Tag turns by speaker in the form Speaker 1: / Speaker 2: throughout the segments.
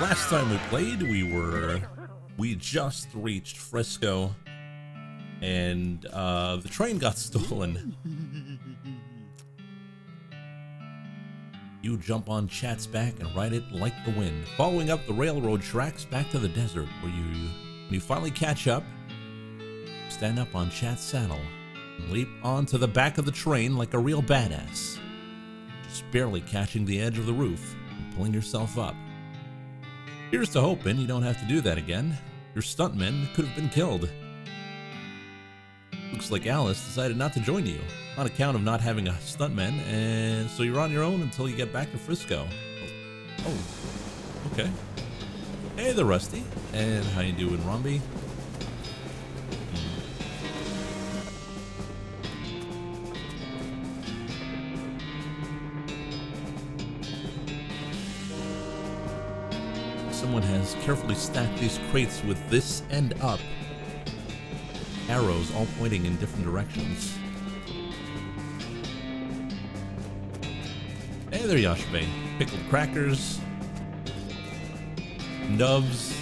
Speaker 1: Last time we played, we just reached Frisco, and the train got stolen. You jump on Chat's back and ride it like the wind, following up the railroad tracks back to the desert, where when you finally catch up, stand up on Chat's saddle and leap onto the back of the train like a real badass, just barely catching the edge of the roof and pulling yourself up. Here's to hoping you don't have to do that again. Your stuntman could have been killed. Looks like Alice decided not to join you on account of not having a stuntman, and so you're on your own until you get back to Frisco. Oh, okay. Hey there, Rusty. And how you doing, Romby? Someone has carefully stacked these crates with this end up. Arrows all pointing in different directions. Hey there, Yashibe. Pickled crackers. Nubs.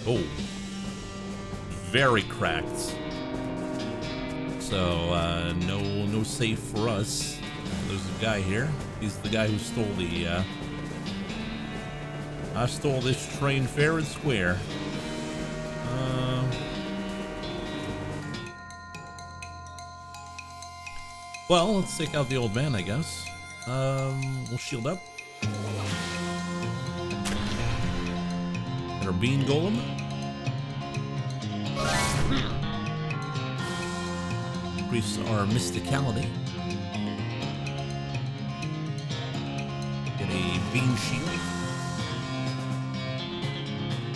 Speaker 1: Oh. Very cracked. So, no safe for us. There's a guy here. He's the guy who stole the, I stole this train fair and square. Well, let's take out the old man, I guess. We'll shield up. And our bean golem. Increase our mysticality. Get a bean shield.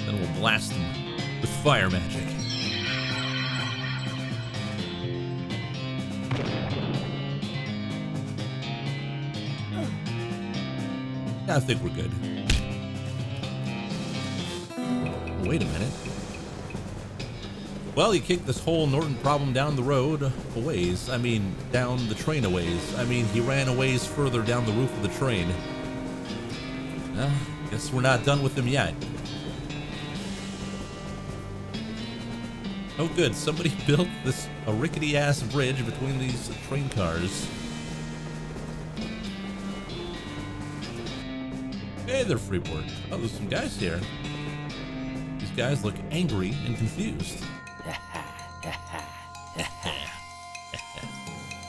Speaker 1: Then we'll blast him with fire magic. Yeah, I think we're good. Wait a minute. Well, you kicked this whole Norton problem down the road a ways. I mean, down the train a ways. I mean, he ran a ways further down the roof of the train. Well, guess we're not done with him yet. Oh good, somebody built a rickety ass bridge between these train cars. Hey there, Freeport. Oh, there's some guys here. These guys look angry and confused.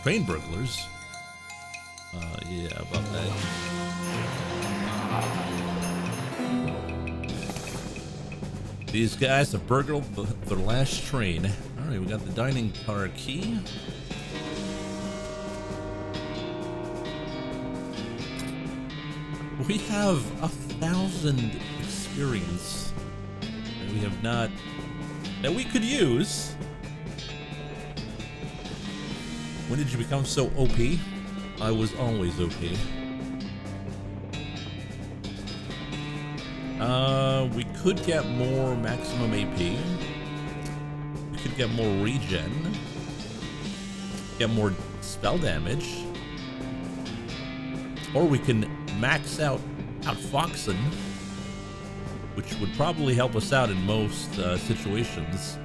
Speaker 1: Train burglars? Yeah, about that. These guys have burgled their last train. Alright, we got the dining car key. We have 1,000 experience that we have not, that we could use. When did you become so OP? I was always OP. We could get more maximum AP. We could get more regen. Get more spell damage. Or we can max out Outfoxing, which would probably help us out in most situations.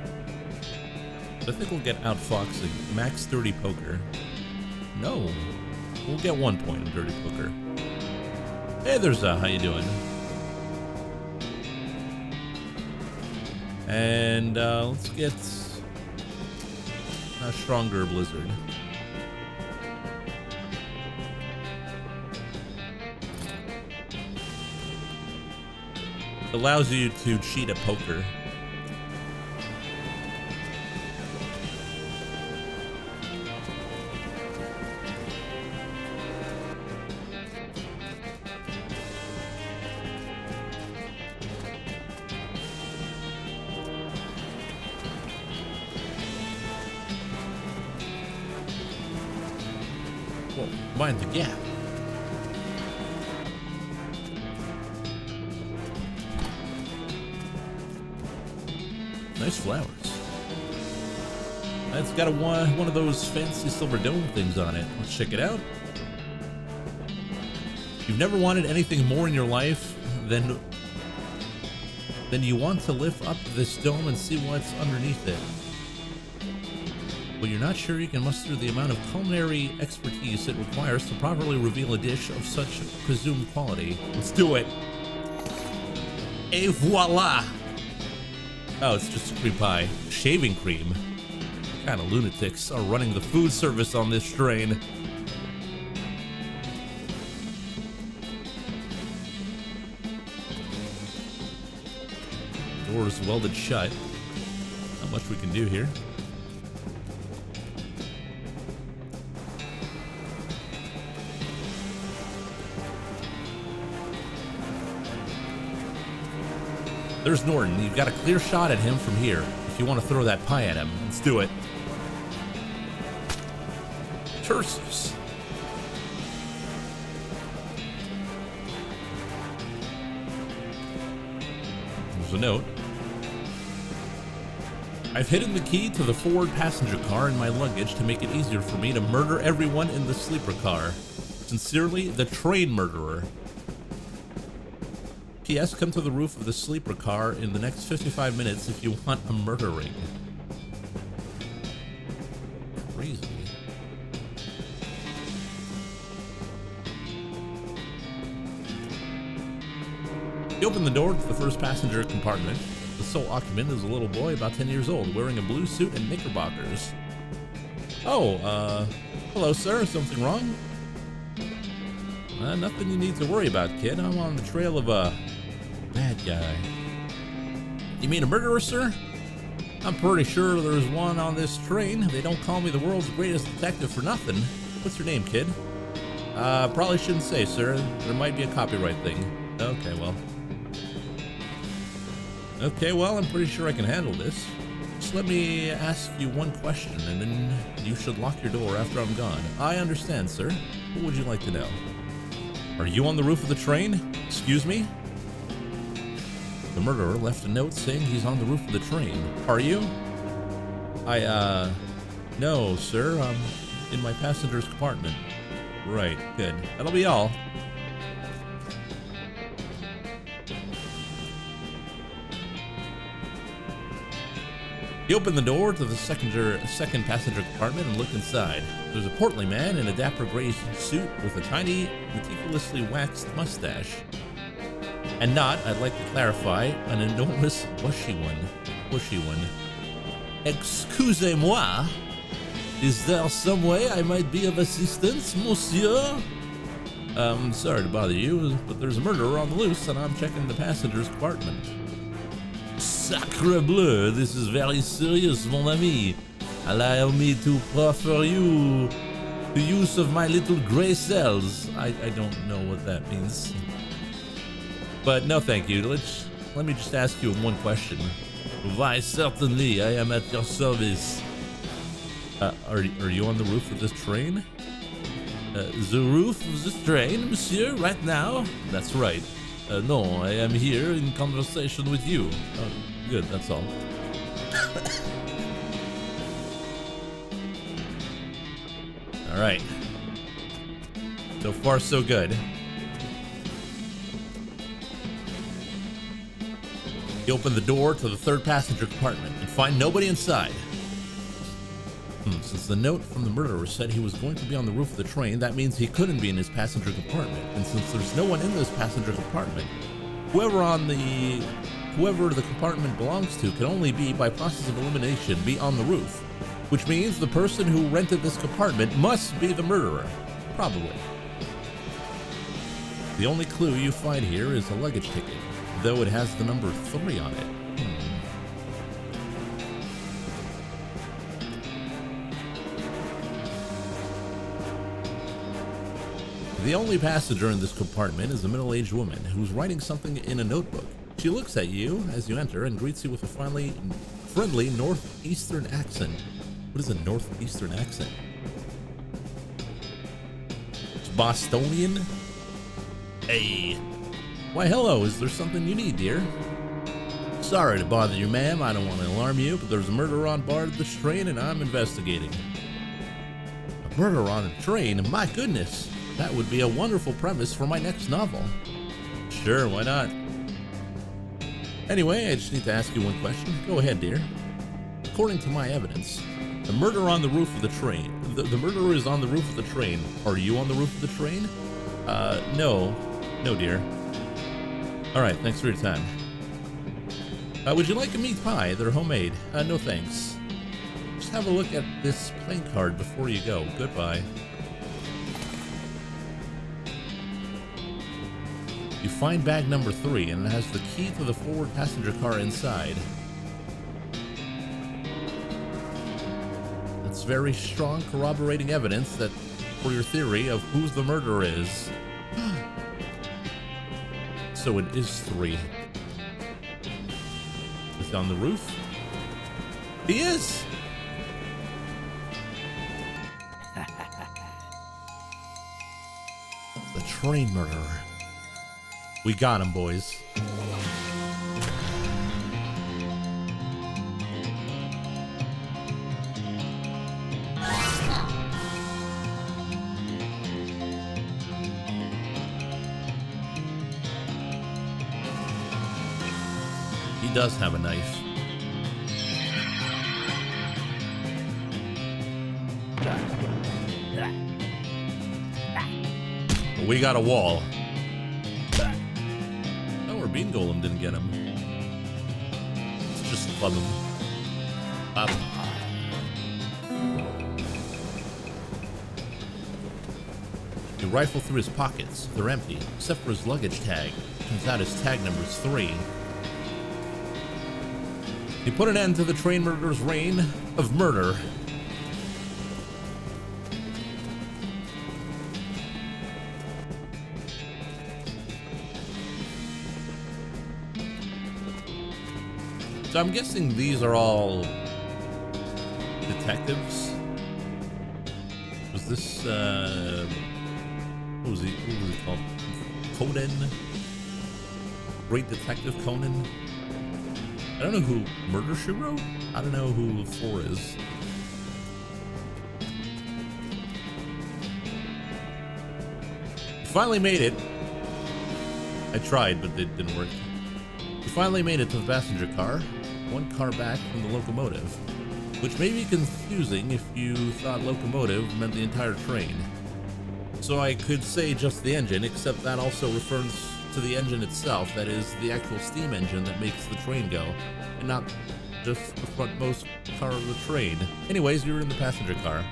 Speaker 1: But I think we'll get Outfoxing. Max 30 poker. No. We'll get 1 point in dirty poker. Hey, there's how you doing? And let's get a stronger blizzard. It allows you to cheat at poker. Well, mind the gap. Nice flowers. It's got one of those fancy silver dome things on it. Let's check it out. You've never wanted anything more in your life than you want to lift up this dome and see what's underneath it. But you're not sure you can muster the amount of culinary expertise it requires to properly reveal a dish of such presumed quality. Let's do it. Et voila! Oh, it's just a cream pie. Shaving cream. What kind of lunatics are running the food service on this train? Door is welded shut. Not much we can do here. There's Norton. You've got a clear shot at him from here. If you want to throw that pie at him, let's do it. Tersus. There's a note. I've hidden the key to the forward passenger car in my luggage to make it easier for me to murder everyone in the sleeper car. Sincerely, the train murderer. P.S. Come to the roof of the sleeper car in the next 55 minutes if you want a murdering. Crazy. He opened the door to the first passenger compartment. The sole occupant is a little boy about 10 years old, wearing a blue suit and knickerbockers. Oh, hello, sir. Something wrong? Nothing you need to worry about, kid. I'm on the trail of a bad guy. You mean a murderer, sir? I'm pretty sure there's one on this train. They don't call me the world's greatest detective for nothing. What's your name, kid? Probably shouldn't say, sir. There might be a copyright thing. Okay, well, I'm pretty sure I can handle this. Just let me ask you one question, and then you should lock your door after I'm gone. I understand, sir. What would you like to know? Are you on the roof of the train? Excuse me? The murderer left a note saying he's on the roof of the train. Are you? No, sir. I'm in my passenger's compartment. Right, good. That'll be all. He opened the door to the second passenger compartment and looked inside. There's a portly man in a dapper gray suit with a tiny, meticulously waxed mustache. And not, I'd like to clarify, an enormous bushy one. Excusez-moi. Is there some way I might be of assistance, monsieur? Sorry to bother you, but there's a murderer on the loose and I'm checking the passenger's compartment. Sacre bleu, this is very serious, mon ami. Allow me to proffer you the use of my little gray cells. I don't know what that means. But no thank you. Let me just ask you one question. Why, certainly, I am at your service. Are you on the roof of this train? The roof of this train, monsieur, right now? That's right. No, I am here in conversation with you. Good, that's all. All right. So far, so good. You open the door to the third passenger compartment and find nobody inside. Since the note from the murderer said he was going to be on the roof of the train, that means he couldn't be in his passenger compartment. And since there's no one in this passenger compartment, whoever the compartment belongs to can only be, by process of elimination, be on the roof. Which means the person who rented this compartment must be the murderer. Probably. The only clue you find here is a luggage ticket, though it has the number 3 on it. The only passenger in this compartment is a middle-aged woman who's writing something in a notebook. She looks at you as you enter and greets you with a friendly northeastern accent. What is a northeastern accent? It's Bostonian? Hey. Why, hello. Is there something you need, dear? Sorry to bother you, ma'am. I don't want to alarm you, but there's a murderer on board this train and I'm investigating. A murderer on a train? My goodness. That would be a wonderful premise for my next novel. Sure, why not? Anyway, I just need to ask you one question. Go ahead, dear. According to my evidence, the murderer on the roof of the train. The murderer is on the roof of the train. Are you on the roof of the train? No. No, dear. Alright, thanks for your time. Would you like a meat pie? They're homemade. No thanks. Just have a look at this playing card before you go. Goodbye. You find bag number 3, and it has the key to the forward passenger car inside. That's very strong corroborating evidence that for your theory of who the murderer is. So it is 3. Is he on the roof? He is! The train murderer. We got him, boys. He does have a knife. We got a wall. Bean Golem didn't get him. Let's just club him up. You rifle through his pockets. They're empty, except for his luggage tag. Turns out his tag number is 3. You put an end to the train murderer's reign of murder. So I'm guessing these are all detectives. Was this, what was he called? Conan? Great Detective Conan? I don't know who Murder, She Wrote? I don't know who 4 is. Finally made it. I tried, but it didn't work. You finally made it to the passenger car. 1 car back from the locomotive, which may be confusing if you thought locomotive meant the entire train. So I could say just the engine, except that also refers to the engine itself, that is, the actual steam engine that makes the train go, and not just the frontmost car of the train. Anyways, you're in the passenger car.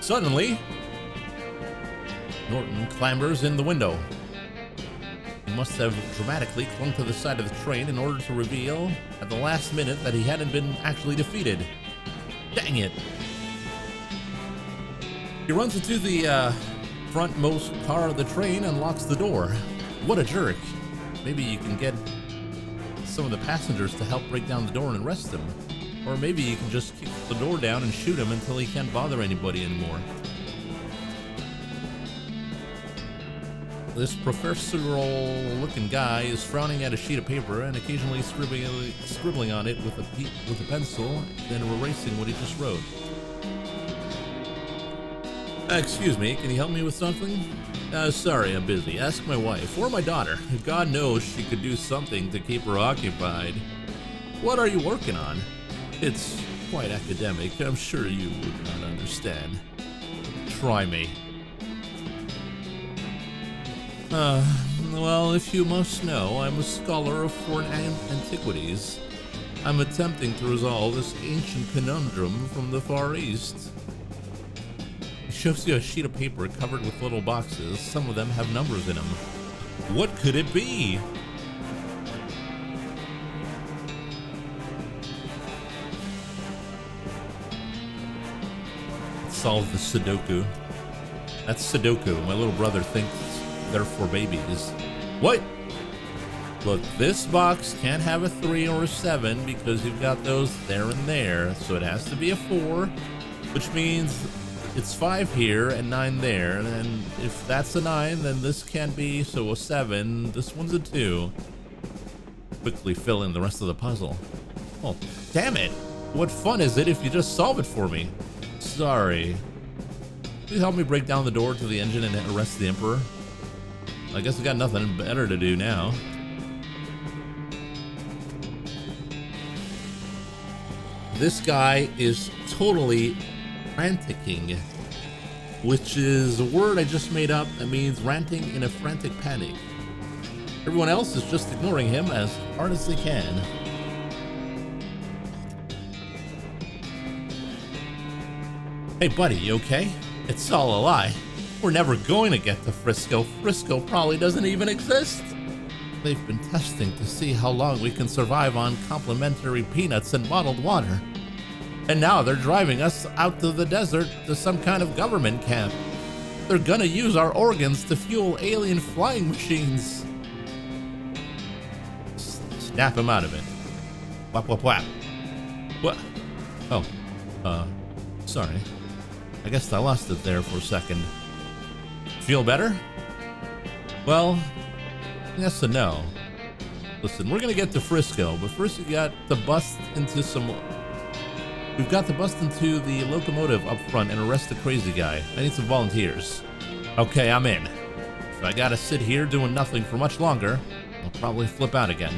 Speaker 1: Suddenly, Norton clambers in the window. He must have dramatically clung to the side of the train in order to reveal at the last minute that he hadn't been actually defeated. Dang it. He runs into the frontmost car of the train and locks the door. What a jerk. Maybe you can get some of the passengers to help break down the door and arrest him. Or maybe you can just kick the door down and shoot him until he can't bother anybody anymore. This professorial-looking guy is frowning at a sheet of paper and occasionally scribbling on it with a pencil, then erasing what he just wrote. Excuse me, can you help me with something? Sorry, I'm busy. Ask my wife or my daughter. God knows she could do something to keep her occupied. What are you working on? It's quite academic. I'm sure you would not understand. Try me. Well, if you must know, I'm a scholar of foreign antiquities. I'm attempting to resolve this ancient conundrum from the Far East. He shows you a sheet of paper covered with little boxes. Some of them have numbers in them. What could it be? Solve the Sudoku. That's Sudoku. My little brother thinks they're for babies. What? Look, this box can't have a 3 or a 7 because you've got those there and there, so it has to be a 4, which means it's 5 here and 9 there, and if that's a 9, then this can't be, so a 7, this one's a 2. Quickly fill in the rest of the puzzle. Oh, damn it! What fun is it if you just solve it for me? Sorry. Please help me break down the door to the engine and arrest the Emperor. I guess I got nothing better to do now. This guy is totally franticking, which is a word I just made up that means ranting in a frantic panic. Everyone else is just ignoring him as hard as they can. Hey buddy, you okay? It's all a lie. We're never going to get to Frisco. Frisco probably doesn't even exist. They've been testing to see how long we can survive on complimentary peanuts and bottled water. And now they're driving us out to the desert to some kind of government camp. They're gonna use our organs to fuel alien flying machines. Snap him out of it. Whap, whap, whap. What? Oh, sorry. I guess I lost it there for a second. Feel better? Well, yes and no. Listen, we're gonna get to Frisco, but first we got to bust into some... We've got to bust into the locomotive up front and arrest the crazy guy. I need some volunteers. Okay, I'm in. If I gotta sit here doing nothing for much longer, I'll probably flip out again.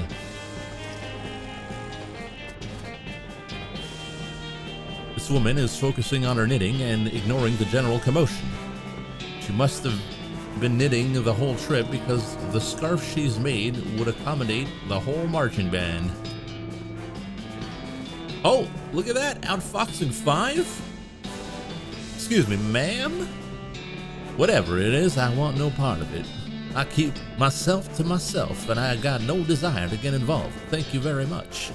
Speaker 1: This woman is focusing on her knitting and ignoring the general commotion. She must have been knitting the whole trip because the scarf she's made would accommodate the whole marching band. Oh, look at that, outfoxing 5? Excuse me, ma'am? Whatever it is, I want no part of it. I keep myself to myself, and I got no desire to get involved. Thank you very much.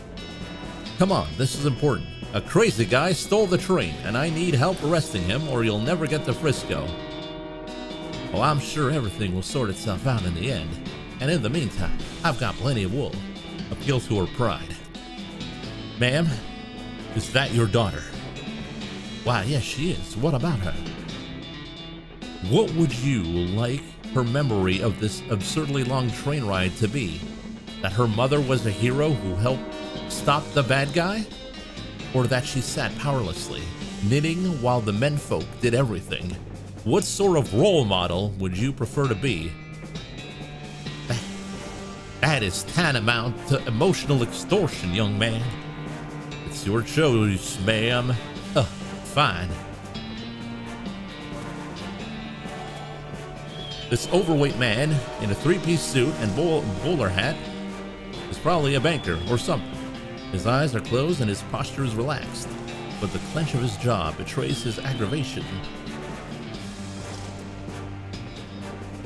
Speaker 1: Come on, this is important. A crazy guy stole the train, and I need help arresting him, or you'll never get to Frisco. Well, I'm sure everything will sort itself out in the end. And in the meantime, I've got plenty of wool. Appeal to her pride. Ma'am? Is that your daughter? Why, yes, she is. What about her? What would you like her memory of this absurdly long train ride to be? That her mother was a hero who helped stop the bad guy? Or that she sat powerlessly, knitting while the menfolk did everything? What sort of role model would you prefer to be? That is tantamount to emotional extortion, young man. It's your choice, ma'am. Fine. This overweight man in a three-piece suit and bowler hat is probably a banker or something. His eyes are closed and his posture is relaxed, but the clench of his jaw betrays his aggravation.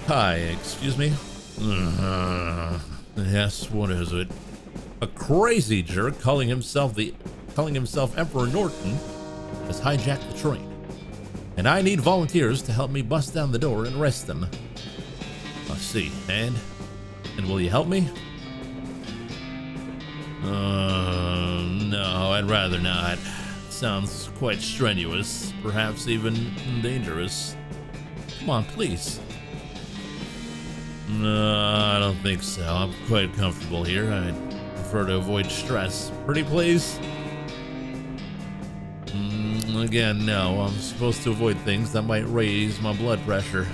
Speaker 1: Hi, excuse me? Yes, what is it? A crazy jerk calling himself Emperor Norton has hijacked the train, and I need volunteers to help me bust down the door and arrest them. I see. And will you help me? No, I'd rather not. Sounds quite strenuous, perhaps even dangerous. Come on, please. No, I don't think so. I'm quite comfortable here. I'd prefer to avoid stress. Pretty please? Again, no. I'm supposed to avoid things that might raise my blood pressure.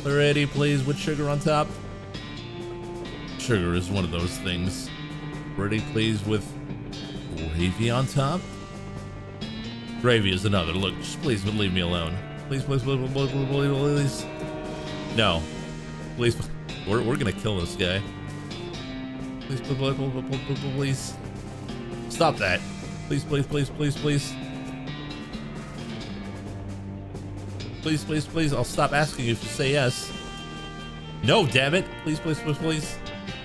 Speaker 1: Pretty please with sugar on top? Sugar is one of those things. Pretty please with gravy on top? Gravy is another. Look, just please leave me alone. Please, please, please, please, please, please. No. Please. We're gonna kill this guy. Please, please, please, please, please, please. Stop that. Please, please, please, please, please. Please, please, please. I'll stop asking you if you say yes. No, damn it. Please, please, please, please.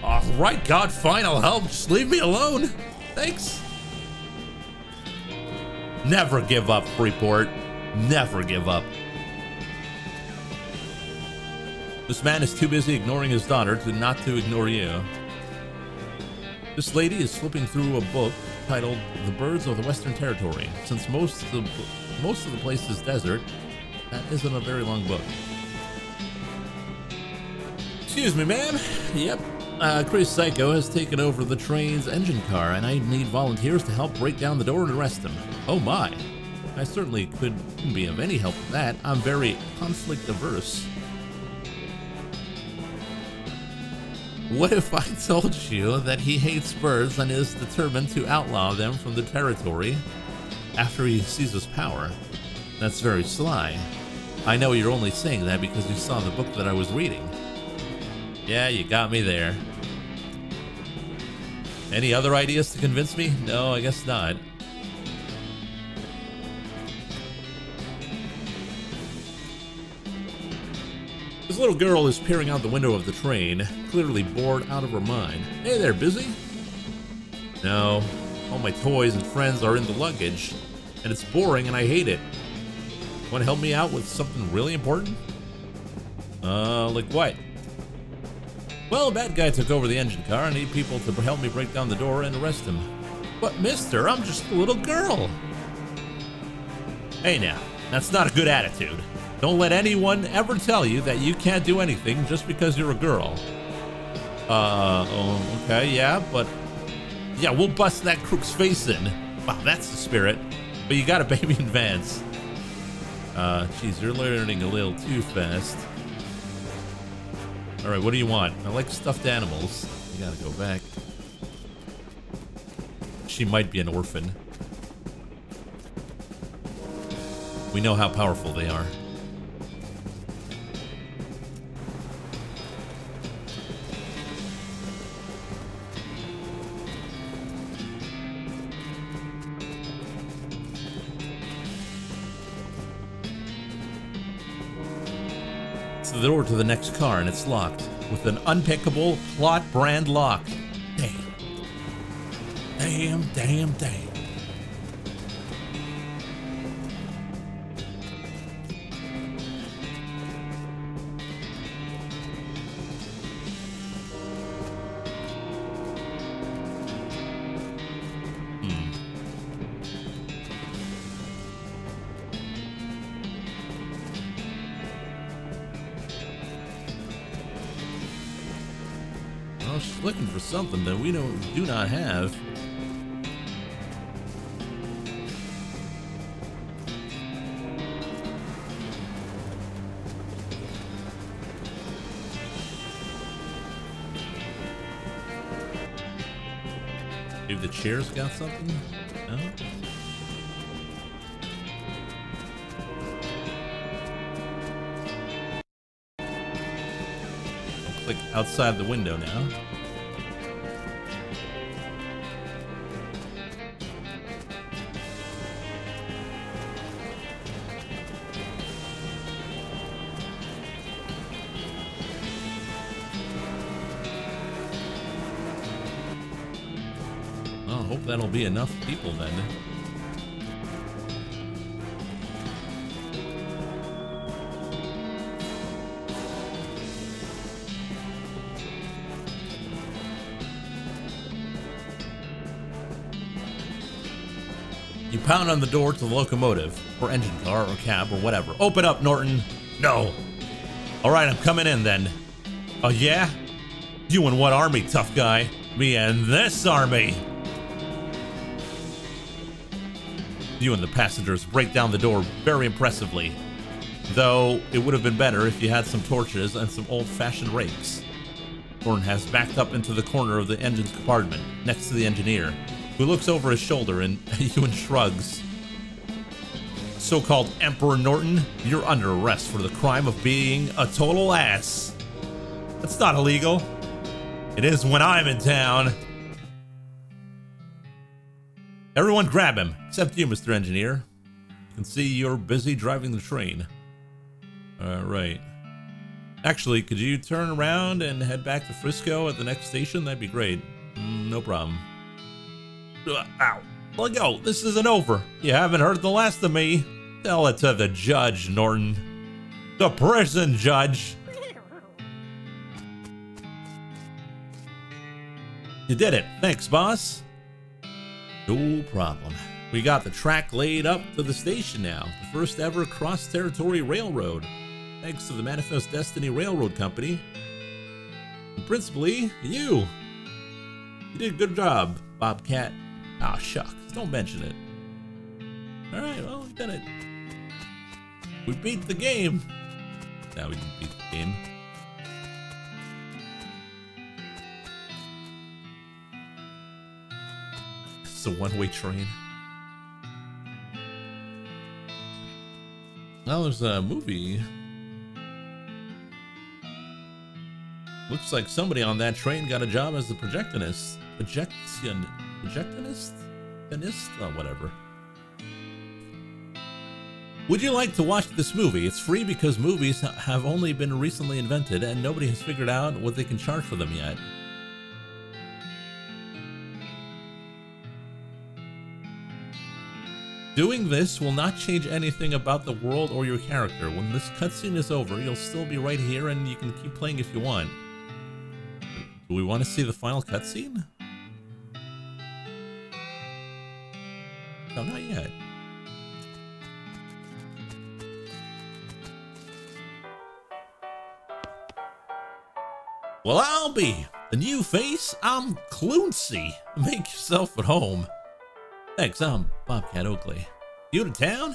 Speaker 1: All right, God, fine. I'll help. Just leave me alone. Thanks. Never give up, Freeport. Never give up. This man is too busy ignoring his daughter not to ignore you. This lady is flipping through a book titled The Birds of the Western Territory. Since most of the place is desert, that isn't a very long book. Excuse me, ma'am. Yep, Chris Psycho has taken over the train's engine car, and I need volunteers to help break down the door and arrest him. Oh my. I certainly couldn't be of any help with that. I'm very conflict averse. What if I told you that he hates birds and is determined to outlaw them from the territory after he seizes power? That's very sly. I know you're only saying that because you saw the book that I was reading. Yeah, you got me there. Any other ideas to convince me? No, I guess not. This little girl is peering out the window of the train, clearly bored out of her mind. Hey there, busy? No, all my toys and friends are in the luggage, and it's boring and I hate it. Want to help me out with something really important? Like what? Well, a bad guy took over the engine car. I need people to help me break down the door and arrest him. But mister, I'm just a little girl. Hey now, that's not a good attitude. Don't let anyone ever tell you that you can't do anything just because you're a girl. Okay, yeah, but... Yeah, we'll bust that crook's face in. Wow, that's the spirit. But you got a baby in Vance. Geez, you're learning a little too fast. Alright, what do you want? I like stuffed animals. You gotta go back. She might be an orphan. We know how powerful they are. The door to the next car and it's locked with an unpickable plot brand lock. Damn. Damn, damn, damn. She's looking for something that we do not have. Maybe the chair's got something? No? I'll click outside the window now. Hope that'll be enough people then. You pound on the door to the locomotive, or engine car, or cab, or whatever. Open up, Norton. No. Alright, I'm coming in then. Oh yeah? You and what army, tough guy? Me and this army. You and the passengers break down the door very impressively. Though, it would have been better if you had some torches and some old-fashioned rakes. Norton has backed up into the corner of the engine's compartment, next to the engineer, who looks over his shoulder and Ewan shrugs. So-called Emperor Norton, you're under arrest for the crime of being a total ass. That's not illegal. It is when I'm in town. Everyone grab him, except you, Mr. Engineer. You can see you're busy driving the train. Right. Actually, could you turn around and head back to Frisco at the next station? That'd be great. No problem. Ow. Let go. This isn't over. You haven't heard the last of me. Tell it to the judge, Norton. The prison judge. You did it. Thanks, boss. No problem. We got the track laid up to the station now. The first ever cross-territory railroad. Thanks to the Manifest Destiny Railroad Company. And principally, you did a good job, Bobcat. Ah, shucks, don't mention it. Alright, well, we did it. We beat the game. No, we didn't beat the game. It's a one-way train. Now there's a movie. Looks like somebody on that train got a job as the projectionist. Projectionist? Oh, whatever. Would you like to watch this movie? It's free because movies have only been recently invented and nobody has figured out what they can charge for them yet. Doing this will not change anything about the world or your character. When this cutscene is over, you'll still be right here and you can keep playing if you want. Do we want to see the final cutscene? No, not yet. Well, I'll be the new face. I'm Cluncy. Make yourself at home. Thanks, I'm Bobcat Oakley. You to town?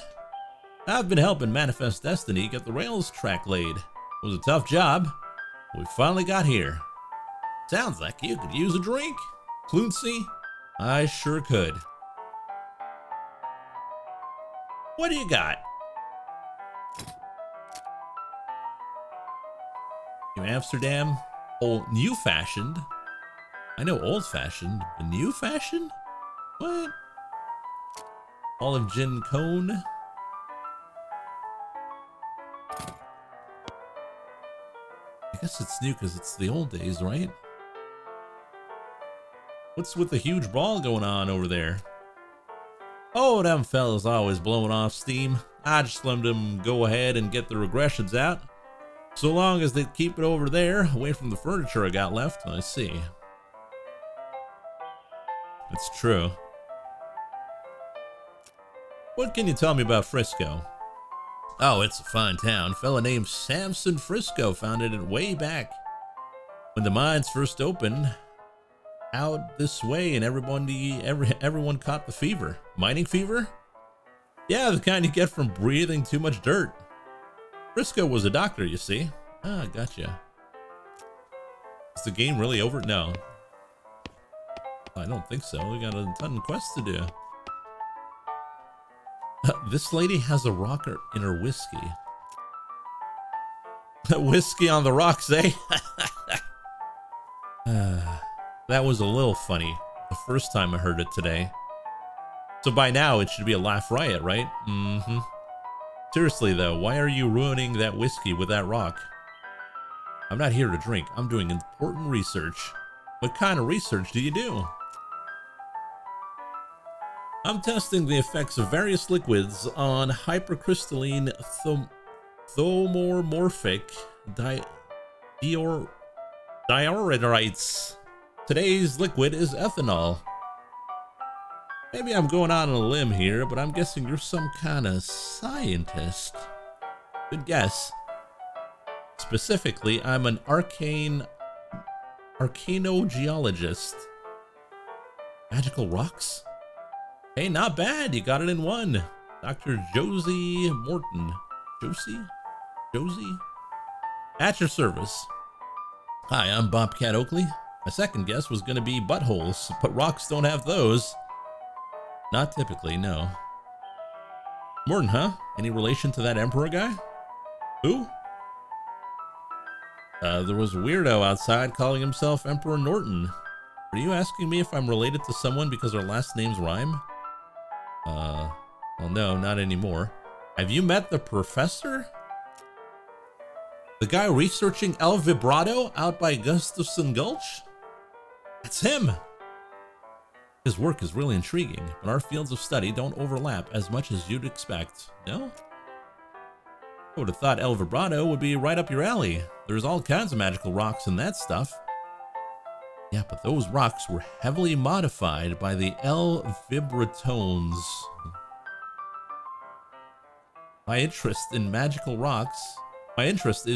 Speaker 1: I've been helping Manifest Destiny get the rails track laid. It was a tough job. We finally got here. Sounds like you could use a drink. Cluncy, I sure could. What do you got? New Amsterdam? Old new-fashioned? I know old-fashioned, but new-fashioned? What? Olive gin cone? I guess it's new because it's the old days, right? What's with the huge brawl going on over there? Oh, them fellas always blowing off steam. I just let them go ahead and get the regressions out. So long as they keep it over there, away from the furniture I got left. I see. It's true. What can you tell me about Frisco? Oh, it's a fine town. Fella named Samson Frisco founded it way back when the mines first opened out this way, and everyone caught the fever. Mining fever? Yeah, the kind you get from breathing too much dirt. Frisco was a doctor, you see. Ah, gotcha. Is the game really over? No. I don't think so. We got a ton of quests to do. This lady has a rocker in her whiskey. Whiskey on the rocks, eh? That was a little funny the first time I heard it today. So by now it should be a laugh riot, right? Mm-hmm. Seriously though, why are you ruining that whiskey with that rock? I'm not here to drink. I'm doing important research. What kind of research do you do? I'm testing the effects of various liquids on hypercrystalline thomomorphic diorites. Today's liquid is ethanol. Maybe I'm going out on a limb here, but I'm guessing you're some kind of scientist. Good guess. Specifically, I'm an arcanogeologist. Magical rocks? Hey, not bad. You got it in one. Dr. Josie Morton. Josie? At your service. Hi, I'm Bobcat Oakley. My second guess was going to be buttholes, but rocks don't have those. Not typically, no. Morton, huh? Any relation to that Emperor guy? Who? There was a weirdo outside calling himself Emperor Norton. Are you asking me if I'm related to someone because our last names rhyme? Well, no, not anymore. Have you met the professor? The guy researching El Vibrato out by Gustafson Gulch? That's him! His work is really intriguing, but our fields of study don't overlap as much as you'd expect. No? I would have thought El Vibrato would be right up your alley. There's all kinds of magical rocks and that stuff. Yeah, but those rocks were heavily modified by the El Vibratones. My interest is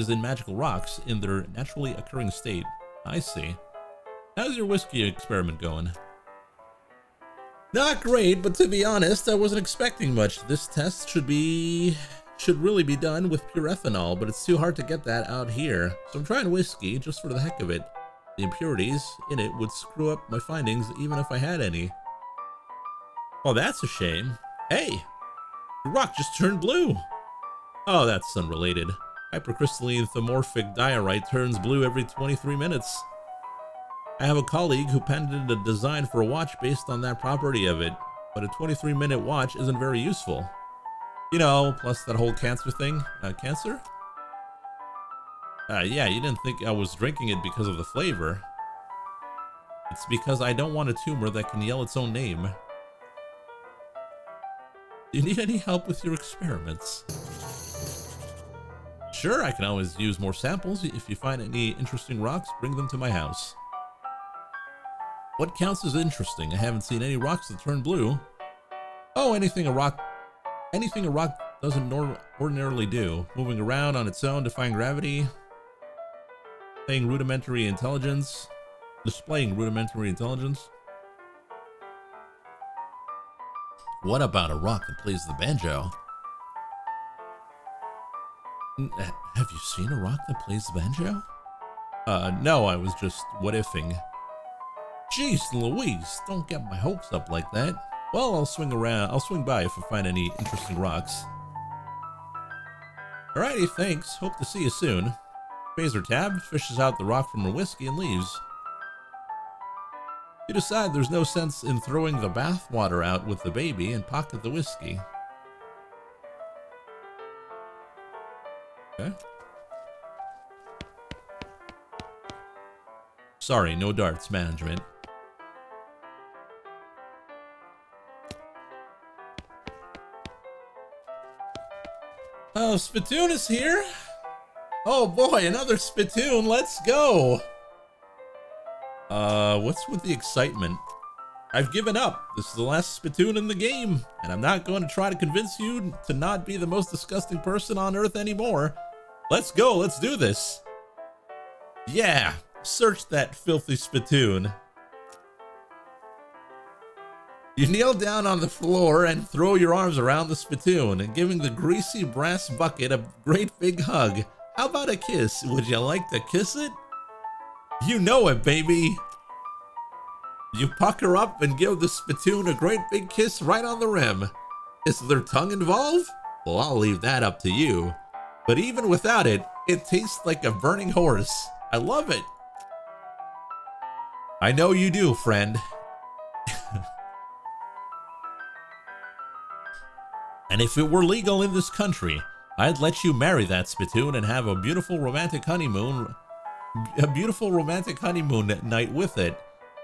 Speaker 1: in magical rocks in their naturally occurring state. I see. How's your whiskey experiment going? Not great, but to be honest, I wasn't expecting much. This test should really be done with pure ethanol, but it's too hard to get that out here. So I'm trying whiskey just for the heck of it. The impurities in it would screw up my findings even if I had any. Oh, that's a shame. Hey, the rock just turned blue. Oh, that's unrelated. Hypercrystalline thermorphic diorite turns blue every 23 minutes. I have a colleague who patented a design for a watch based on that property of it, but a 23-minute watch isn't very useful. You know, plus that whole cancer thing. Cancer? Yeah, you didn't think I was drinking it because of the flavor. It's because I don't want a tumor that can yell its own name. Do you need any help with your experiments? Sure, I can always use more samples. If you find any interesting rocks, bring them to my house. What counts as interesting? I haven't seen any rocks that turn blue. Oh, anything a rock doesn't ordinarily do. Moving around on its own, defying gravity. Displaying rudimentary intelligence. What about a rock that plays the banjo? Have you seen a rock that plays the banjo? No, I was just what-ifing. Jeez Louise, don't get my hopes up like that. Well, I'll swing by if I find any interesting rocks. Alrighty, thanks. Hope to see you soon. Phaser tab, fishes out the rock from her whiskey and leaves. You decide there's no sense in throwing the bath water out with the baby and pocket the whiskey. Okay. Sorry, no darts, management. Oh, Spittoon is here? Oh boy, another Spittoon, let's go! What's with the excitement? I've given up. This is the last Spittoon in the game, and I'm not going to try to convince you to not be the most disgusting person on Earth anymore. Let's go, let's do this. Yeah, search that filthy Spittoon. You kneel down on the floor and throw your arms around the Spittoon, and giving the greasy brass bucket a great big hug. How about a kiss? Would you like to kiss it? You know it, baby. You pucker up and give the Spittoon a great big kiss right on the rim. Is there tongue involved? Well, I'll leave that up to you. But even without it, it tastes like a burning horse. I love it. I know you do, friend. And if it were legal in this country, I'd let you marry that Spittoon and have a beautiful romantic honeymoon night with it.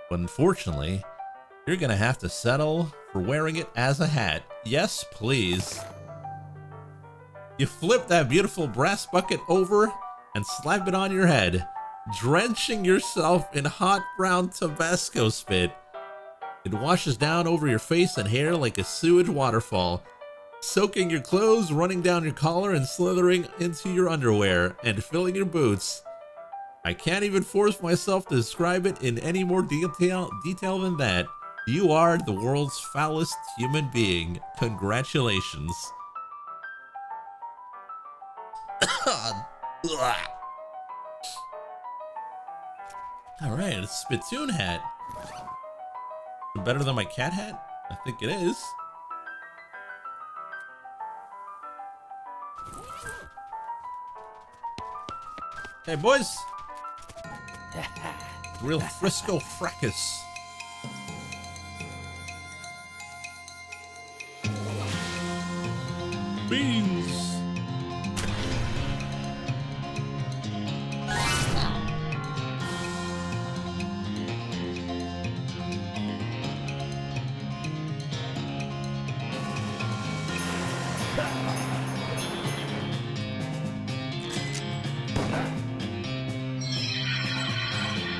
Speaker 1: But unfortunately, you're gonna have to settle for wearing it as a hat. Yes, please. You flip that beautiful brass bucket over and slap it on your head, drenching yourself in hot brown Tabasco spit. It washes down over your face and hair like a sewage waterfall, soaking your clothes, running down your collar, and slithering into your underwear, and filling your boots. I can't even force myself to describe it in any more detail than that. You are the world's foulest human being. Congratulations. Alright, a Spittoon hat. Better than my cat hat? I think it is. Hey, boys. Real Frisco fracas. Beans.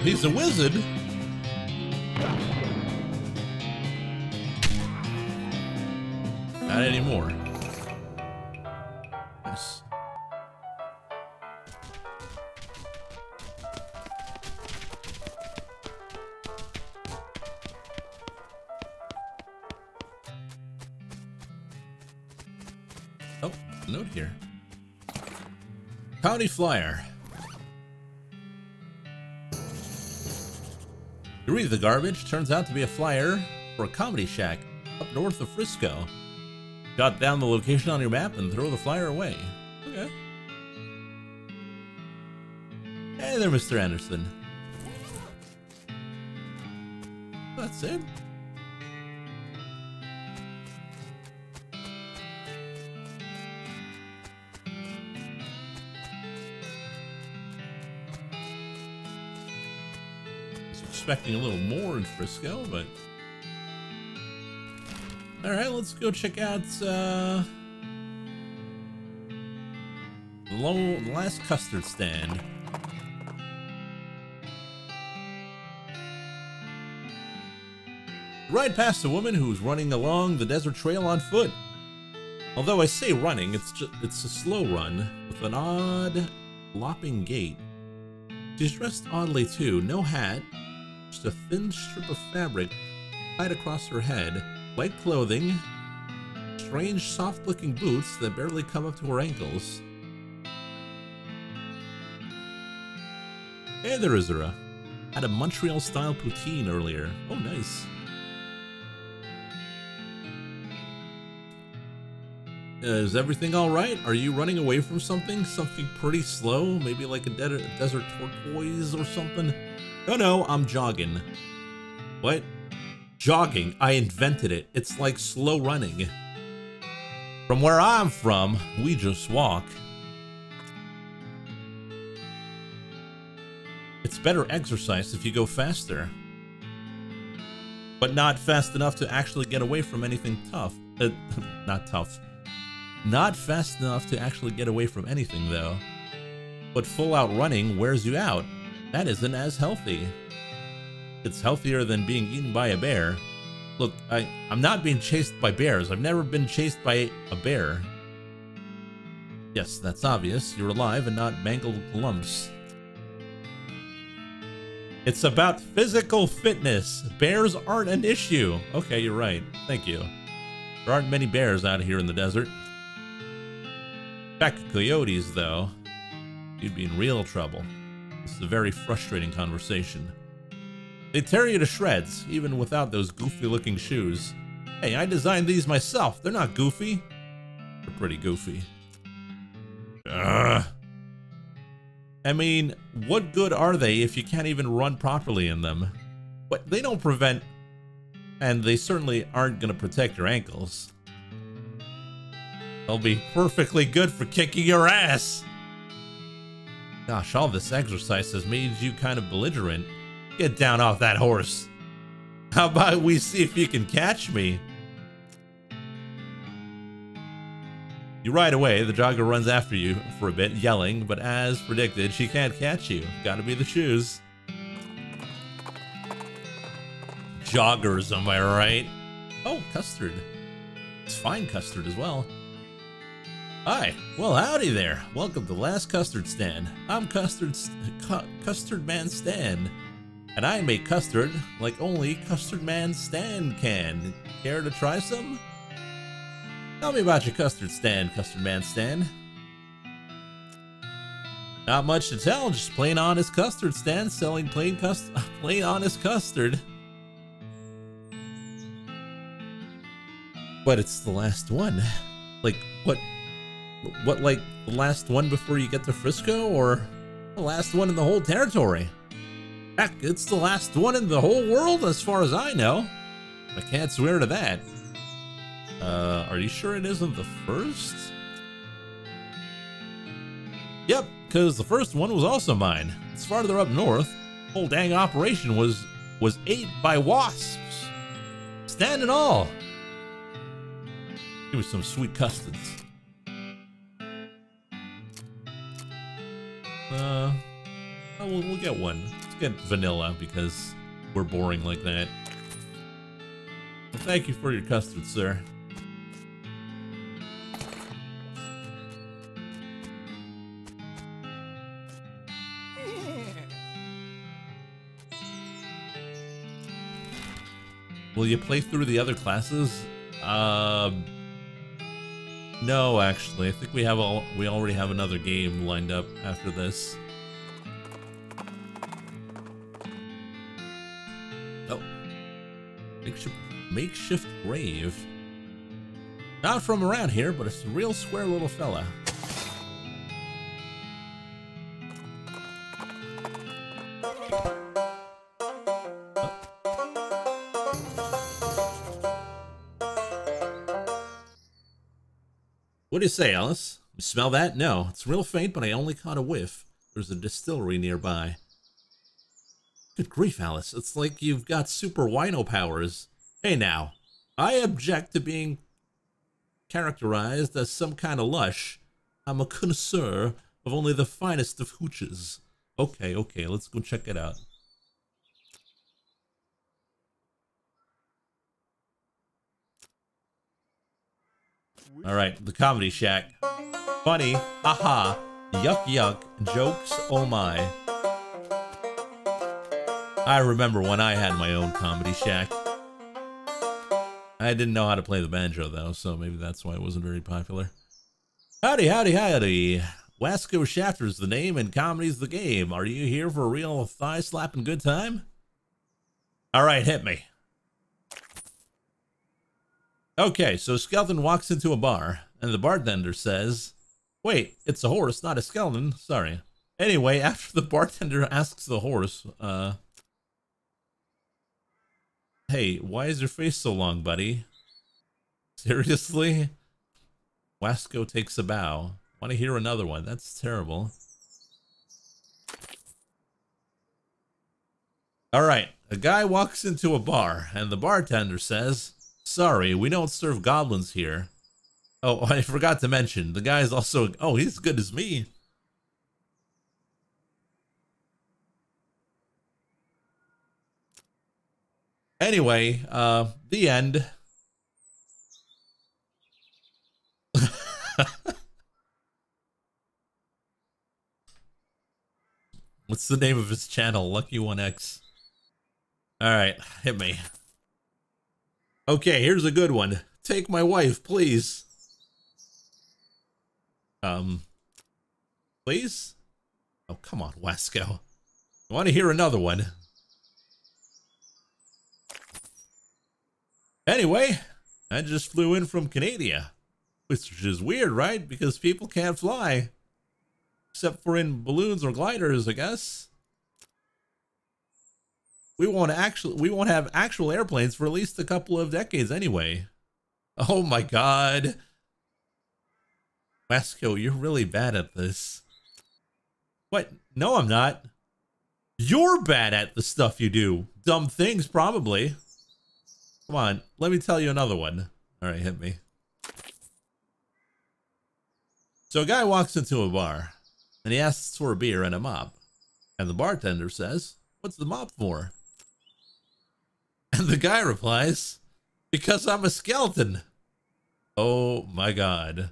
Speaker 1: He's a wizard. Not anymore. Nice. note here. County flyer. You read the garbage. Turns out to be a flyer for a comedy shack up north of Frisco. Jot down the location on your map and throw the flyer away. Okay. Hey there, Mr. Anderson. That's it. Expecting a little more in Frisco, but all right, let's go check out the last custard stand. Ride past a woman who's running along the desert trail on foot. Although I say running, it's a slow run with an odd lopping gait. She's dressed oddly too, no hat. Just a thin strip of fabric tied across her head, light clothing, strange soft-looking boots that barely come up to her ankles. Hey there, Izura. Had a Montreal-style poutine earlier. Oh, nice. Is everything alright? Are you running away from something? Something pretty slow? Maybe like a desert turquoise or something? No, I'm jogging. What? Jogging? I invented it. It's like slow running. From where I'm from, we just walk. It's better exercise if you go faster. But not fast enough to actually get away from anything tough. Not tough. Not fast enough to actually get away from anything, though. But full-out running wears you out. That isn't as healthy. It's healthier than being eaten by a bear. Look, I'm not being chased by bears. I've never been chased by a bear. Yes, that's obvious. You're alive and not mangled lumps. It's about physical fitness. Bears aren't an issue. Okay, you're right. Thank you. There aren't many bears out here in the desert. Back to coyotes, though. You'd be in real trouble. This is a very frustrating conversation. They tear you to shreds, even without those goofy-looking shoes. Hey, I designed these myself. They're not goofy. They're pretty goofy. Ugh. I mean, what good are they if you can't even run properly in them? What, they don't prevent, and they certainly aren't going to protect your ankles. They'll be perfectly good for kicking your ass. Gosh, all this exercise has made you kind of belligerent. Get down off that horse. How about we see if you can catch me? You ride away, the jogger runs after you for a bit, yelling, but as predicted, she can't catch you. Gotta be the shoes. Joggers, am I right? Oh, custard. It's fine custard as well. Hi, well howdy there. Welcome to Last Custard Stand. I'm Custard Man Stan, and I make custard like only Custard Man Stan can. Care to try some? Tell me about your custard stand, Custard Man Stan. Not much to tell, just plain honest custard stand selling plain honest custard. But it's the last one. Like, what, like, the last one before you get to Frisco, or the last one in the whole territory? Heck, it's the last one in the whole world as far as I know. I can't swear to that. Are you sure it isn't the first? Yep, because the first one was also mine. It's farther up north. The whole dang operation was ate by wasps. Stand and all. Give me some sweet custards. We'll get one. Let's get vanilla because we're boring like that. Well, thank you for your custard, sir. Will you play through the other classes? No, actually, I think we already have another game lined up after this. Oh, makeshift grave. Not from around here, but it's a real square little fella. What do you say, Alice? You smell that? No, it's real faint, but I only caught a whiff. There's a distillery nearby. Good grief, Alice. It's like you've got super wino powers. Hey now, I object to being characterized as some kind of lush. I'm a connoisseur of only the finest of hooches. Okay, let's go check it out. Alright, the Comedy Shack. Funny, haha, yuck yuck, jokes, oh my. I remember when I had my own Comedy Shack. I didn't know how to play the banjo though, so maybe that's why it wasn't very popular. Howdy, howdy, howdy. Wasco Shafter's the name and comedy's the game. Are you here for a real thigh-slapping good time? Alright, hit me. Okay, so skeleton walks into a bar, and the bartender says, wait, it's a horse, not a skeleton, sorry. Anyway, after the bartender asks the horse, hey, why is your face so long, buddy? Seriously? Wasco takes a bow. Want to hear another one? That's terrible. Alright, a guy walks into a bar, and the bartender says, sorry, we don't serve goblins here. Oh, I forgot to mention, the guy's also, oh, he's as good as me. Anyway, the end. What's the name of his channel? Lucky1X. Alright, hit me. Okay, here's a good one. Take my wife, please. Please? Oh, come on, Wasco. I want to hear another one. Anyway, I just flew in from Canada. Which is weird, right? Because people can't fly. Except for in balloons or gliders, I guess. We won't have actual airplanes for at least a couple of decades anyway. Oh my god. Wasco, you're really bad at this. What? No, I'm not. You're bad at the stuff you do. Dumb things, probably. Come on, let me tell you another one. Alright, hit me. So a guy walks into a bar, and he asks for a beer and a mop. And the bartender says, what's the mop for? And the guy replies, because I'm a skeleton. Oh my god.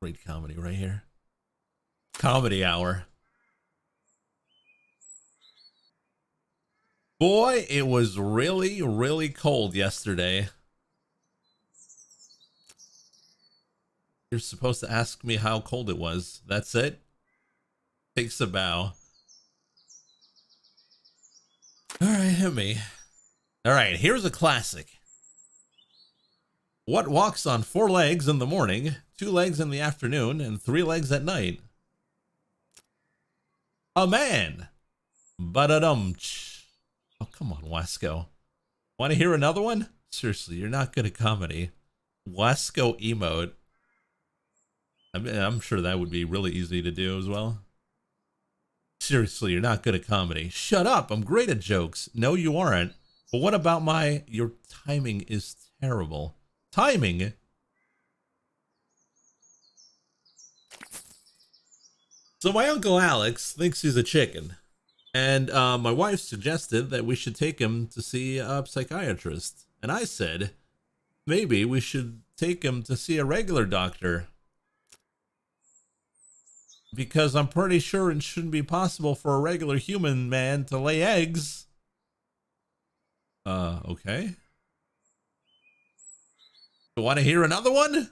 Speaker 1: Great comedy right here. Comedy hour. Boy, it was really, really cold yesterday. You're supposed to ask me how cold it was. That's it? Takes a bow. Alright, hit me. Alright, here's a classic. What walks on 4 legs in the morning, 2 legs in the afternoon, and 3 legs at night? A man. Ba-da-dum-ch. Oh, come on, Wasco. Want to hear another one? Seriously, you're not good at comedy. Wasco emote. I mean, I'm sure that would be really easy to do as well. Seriously, you're not good at comedy. Shut up, I'm great at jokes. No, you aren't. But what about your timing is terrible. Timing? So my Uncle Alex thinks he's a chicken. And my wife suggested that we should take him to see a psychiatrist. And I said, maybe we should take him to see a regular doctor. Because I'm pretty sure it shouldn't be possible for a regular human man to lay eggs. Okay. You want to hear another one?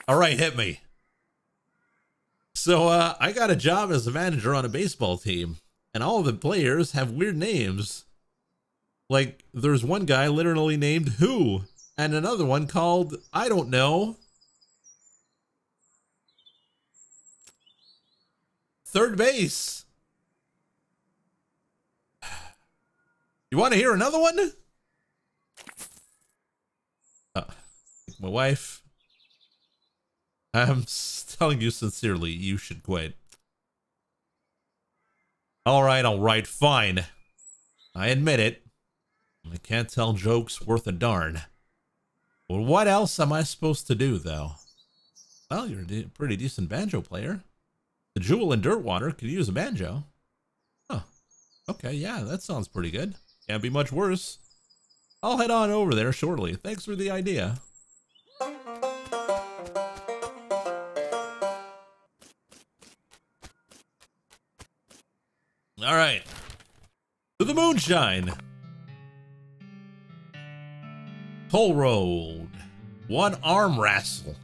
Speaker 1: All right, hit me. So, I got a job as a manager on a baseball team, and all of the players have weird names. Like, there's one guy literally named Who, and another one called, I don't know. Third base. You want to hear another one? My wife. I'm telling you sincerely, you should quit. All right, fine. I admit it. I can't tell jokes worth a darn. Well, what else am I supposed to do, though? Well, you're a pretty decent banjo player. The Jewel in Dirtwater could use a banjo. Huh. Okay, yeah, that sounds pretty good. Can't be much worse. I'll head on over there shortly. Thanks for the idea. All right. To the moonshine. Toll Road. One arm wrestle.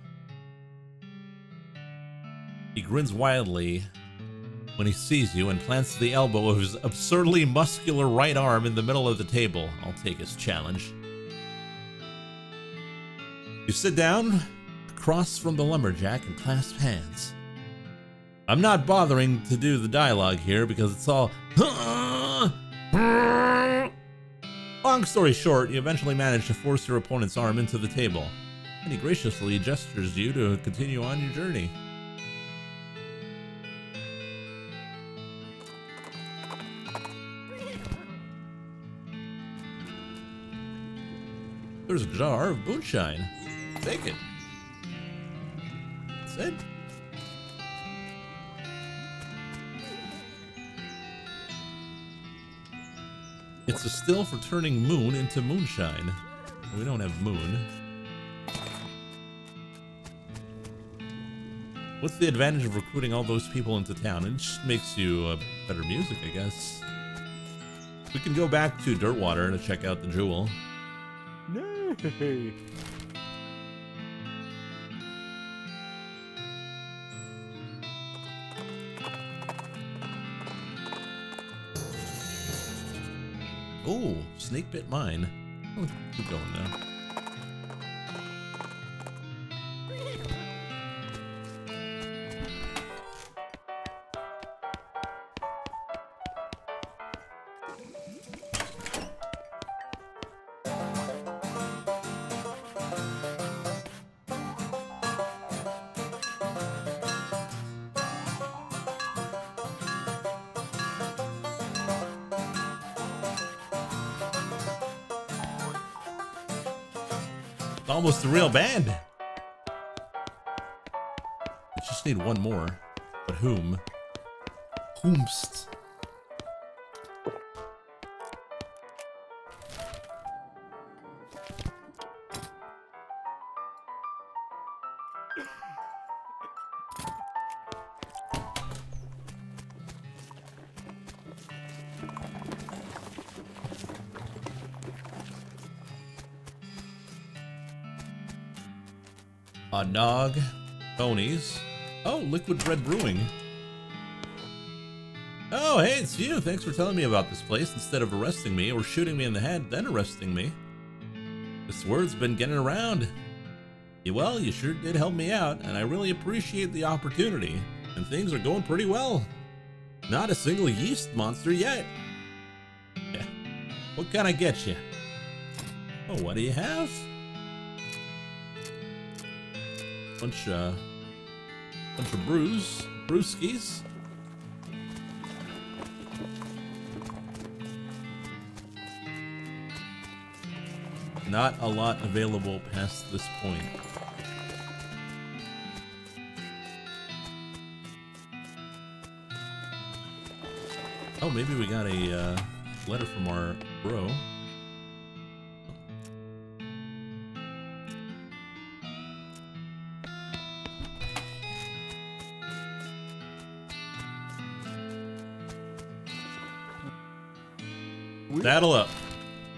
Speaker 1: He grins wildly when he sees you and plants the elbow of his absurdly muscular right arm in the middle of the table. I'll take his challenge. You sit down across from the lumberjack and clasp hands. I'm not bothering to do the dialogue here because it's all... Long story short, you eventually manage to force your opponent's arm into the table, and he graciously gestures you to continue on your journey. There's a jar of moonshine. Take it. That's it. It's a still for turning moon into moonshine. We don't have moon. What's the advantage of recruiting all those people into town? It just makes you better music, I guess. We can go back to Dirtwater to check out the Jewel. No. Oh, snake bit mine. Oh, keep going now. Almost a real band. I just need one more. But whom? Whomst? Hot dog, ponies. Oh, Liquid Red Brewing. Oh, hey, it's you. Thanks for telling me about this place instead of arresting me or shooting me in the head, then arresting me. This word's been getting around. Well, you sure did help me out, and I really appreciate the opportunity. And things are going pretty well. Not a single yeast monster yet. Yeah. What can I get you? Oh, what do you have? Bunch of brewskis. Not a lot available past this point. Oh, maybe we got a letter from our bro. Saddle up.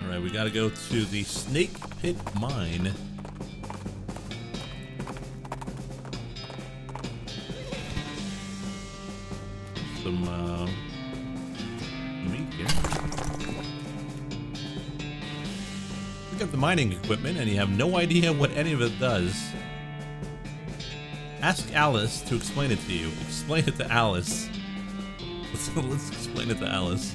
Speaker 1: All Alright, we gotta go to the Snake Pit Mine. Some, meat here. Look at the mining equipment and you have no idea what any of it does. Ask Alice to explain it to you. Explain it to Alice. Let's explain it to Alice.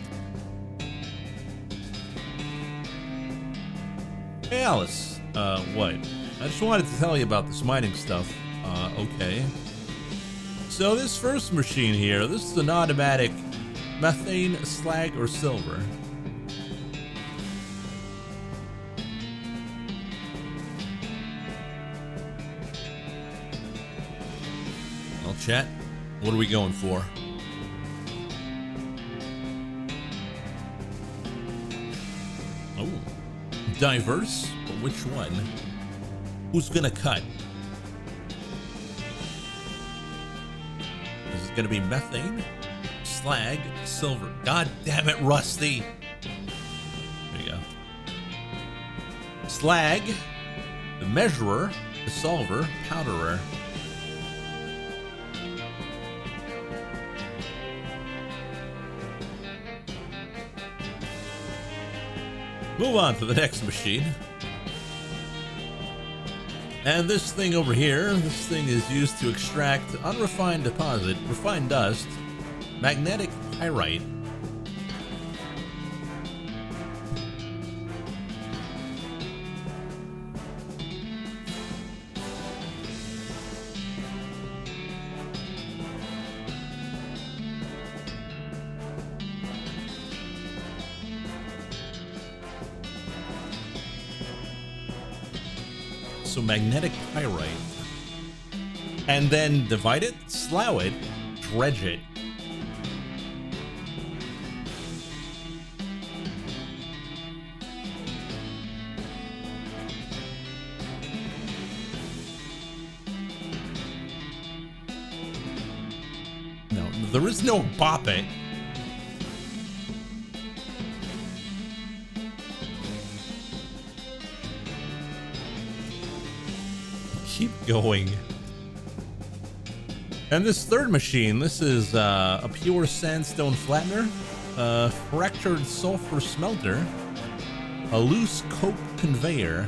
Speaker 1: Hey Alice, what? I just wanted to tell you about this mining stuff. Okay. So this first machine here, this is an automatic methane, slag, or silver. Well, chat, what are we going for? Oh, diverse, but which one? Who's gonna cut? Is it gonna be methane, slag, silver? God damn it, Rusty! There you go. Slag, the measurer, the solver, powderer. Move on to the next machine. And this thing over here, this thing is used to extract unrefined deposit, refined dust, magnetic pyrite. So magnetic pyrite. And then divide it, slough it, dredge it. No, there is no bop it. Keep going. And this third machine, this is a pure sandstone flattener, a fractured sulfur smelter, a loose coke conveyor,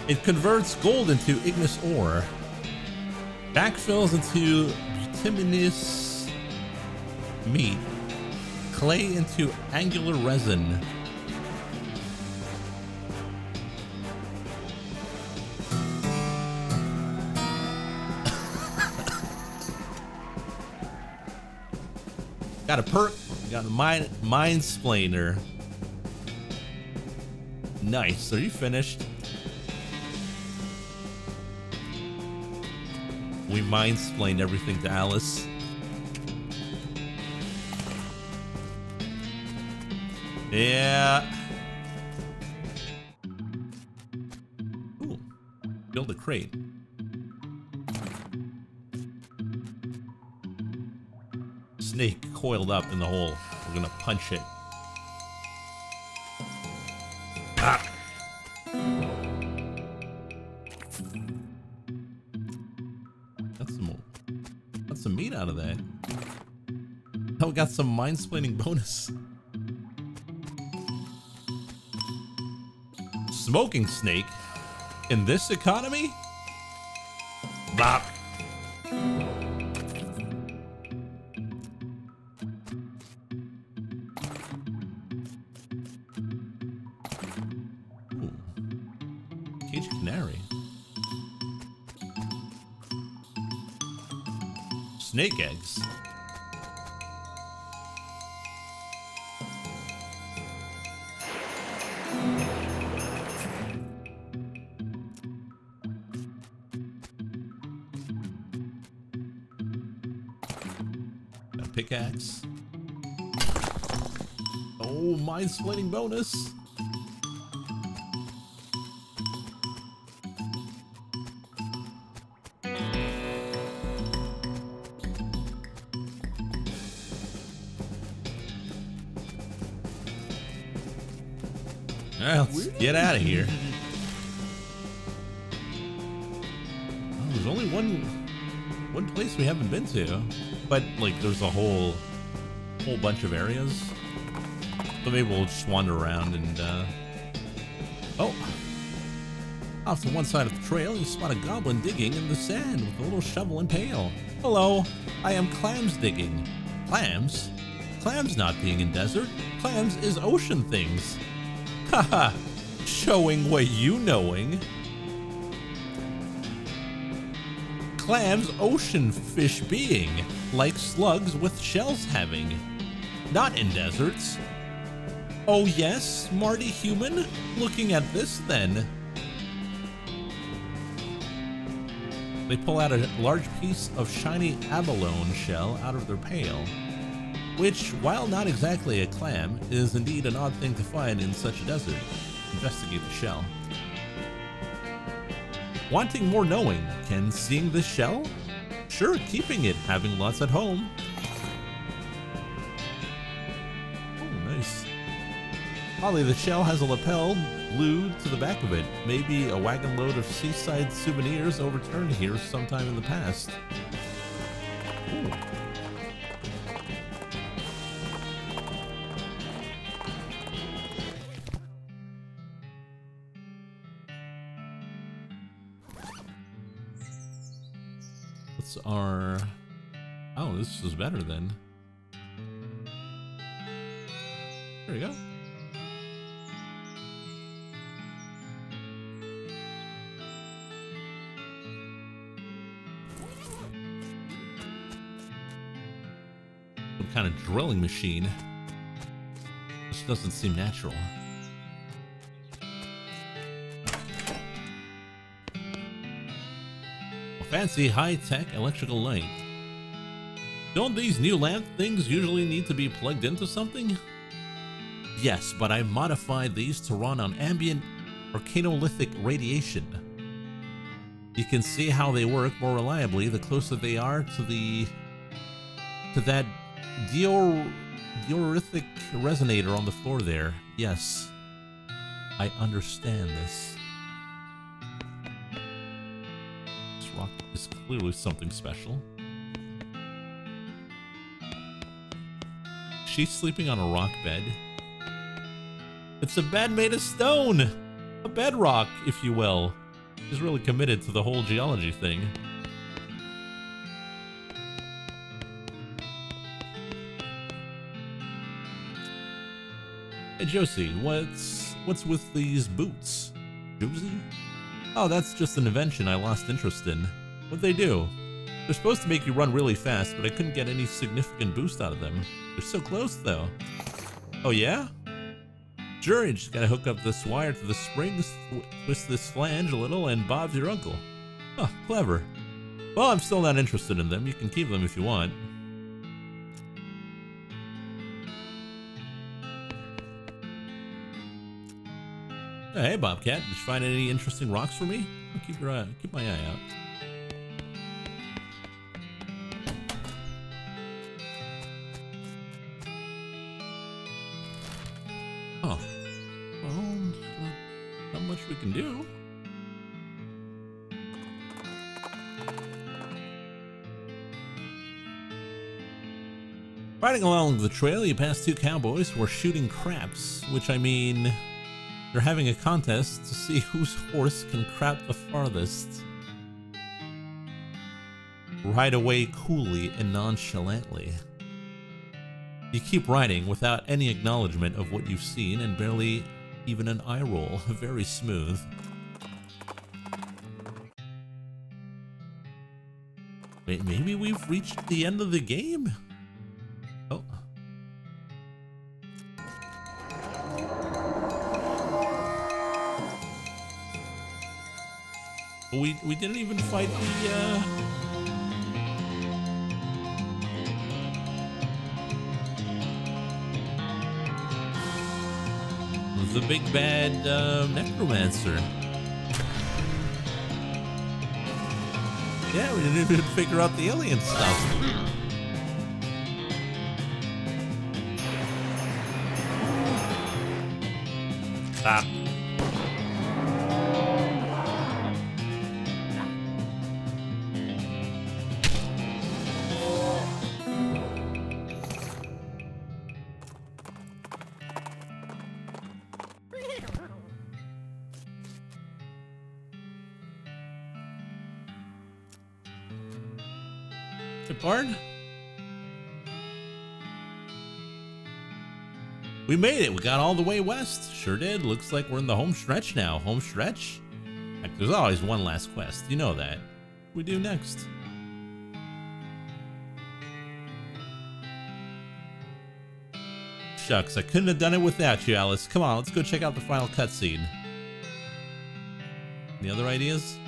Speaker 1: it converts gold into igneous ore, backfills into bituminous meat, clay into angular resin. Got a perk, got a mind-splainer. Nice, are you finished? We mind-splained everything to Alice. Yeah. Ooh. Build a crate. Snake coiled up in the hole. We're gonna punch it. Ah. Got some meat out of that. Oh, we got some mind-splaining bonus. Smoking snake in this economy? Bop. Ooh. Cage canary. Snake eggs. Pickaxe. Oh, mind-splaining bonus. Alright, let's get out of here. Oh, there's only one place we haven't been to, but like there's a whole bunch of areas. So maybe we'll just wander around and oh, off to one side of the trail you spot a goblin digging in the sand with a little shovel and pail. Hello, I am Clams digging. Clams? Clams not being in desert. Clams is ocean things. Haha, showing what you knowing. Clams ocean fish being, like slugs with shells having. Not in deserts. Oh yes, smarty human? Looking at this then. They pull out a large piece of shiny abalone shell out of their pail, which, while not exactly a clam, is indeed an odd thing to find in such a desert. Investigate the shell. Wanting more knowing, can seeing this shell? Sure, keeping it, having lots at home. Oh, nice. Oddly, the shell has a lapel glued to the back of it. Maybe a wagon load of seaside souvenirs overturned here sometime in the past. Ooh. What's our... Oh, this is better then. There we go. Some kind of drilling machine. This doesn't seem natural. A fancy high-tech electrical light. Don't these new lamp things usually need to be plugged into something? Yes, but I modified these to run on ambient organolithic radiation. You can see how they work more reliably the closer they are to that diorific resonator on the floor there. Yes, I understand this. This rock is clearly something special. She's sleeping on a rock bed. It's a bed made of stone! A bedrock, if you will. She's really committed to the whole geology thing. Hey Josie, what's with these boots? Josie? Oh, that's just an invention I lost interest in. What'd they do? They're supposed to make you run really fast, but I couldn't get any significant boost out of them. They're so close though. Oh yeah? Sure, you just gotta hook up this wire to the springs, twist this flange a little, and Bob's your uncle. Huh, clever. Well, I'm still not interested in them. You can keep them if you want. Hey, Bobcat, did you find any interesting rocks for me? Keep my eye out. Oh, well, not much we can do. Riding along the trail, you pass two cowboys who are shooting craps, which I mean, they're having a contest to see whose horse can crap the farthest. Ride away coolly and nonchalantly. You keep riding without any acknowledgement of what you've seen and barely even an eye roll. Very smooth. Wait, maybe we've reached the end of the game? Oh. We didn't even fight the big bad necromancer. Yeah, we didn't even figure out the alien stuff. Stop. Hey, Bard? We made it. We got all the way west. Sure did. Looks like we're in the home stretch now. Home stretch? Heck, there's always one last quest. You know that. What we do next? Shucks, I couldn't have done it without you, Alice. Come on, let's go check out the final cutscene. Any other ideas?